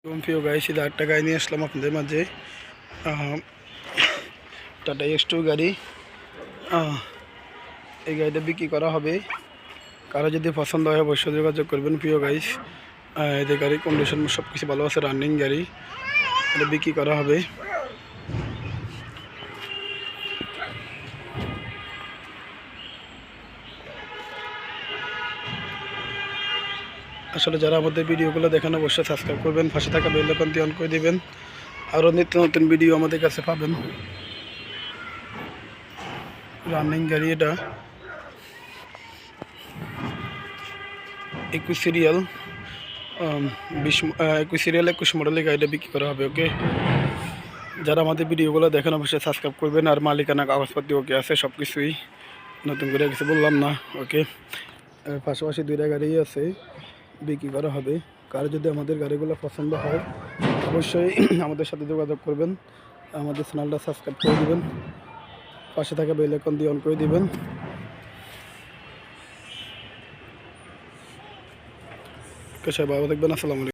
প্রিয় গাইস, এটা একটা গাড়ি নিয়ে আসলাম আপনাদের মাঝে। টাটা এক্স2 গাড়ি। এই গাড়িটা বিক্রি করা হবে। কারো যদি পছন্দ হয় অবশ্যই যোগাযোগ করবেন প্রিয় গাইস। এদের গাড়ির কন্ডিশন সব কিছু ভালো আছে, রানিং গাড়ি। এটা বিক্রি করা হবে। আসলে যারা আমাদের ভিডিওগুলো দেখেন অবশ্যই সাবস্ক্রাইব করবেন, পাশে থাকা বেল আইকনটি অন করে দেবেন। আরও নিত্য নতুন ভিডিও আমাদের কাছে পাবেন। রানিং গাড়ি এটা 21 সিরিয়াল 21 মডেলের গাড়িটা বিক্রি করা হবে। ওকে, যারা আমাদের ভিডিওগুলো দেখেন অবশ্যই সাবস্ক্রাইব করবেন। আর মালিকানা কাগজপত্র ওকে আছে, সব কিছুই, নতুন করে কিছু বললাম না। ওকে, পাশাপাশি দুইটা গাড়ি আছে, বিক্রি করা হবে। কার যদি আমাদের গাড়িগুলো পছন্দ হয় অবশ্যই আমাদের সাথে যোগাযোগ করবেন। আমাদের চ্যানেলটা সাবস্ক্রাইব করে দেবেন, পাশে থাকা বেল আইকন দিয়ে অন করে দেবেন। সবাই ভালো থাকবেন। আসসালামু আলাইকুম।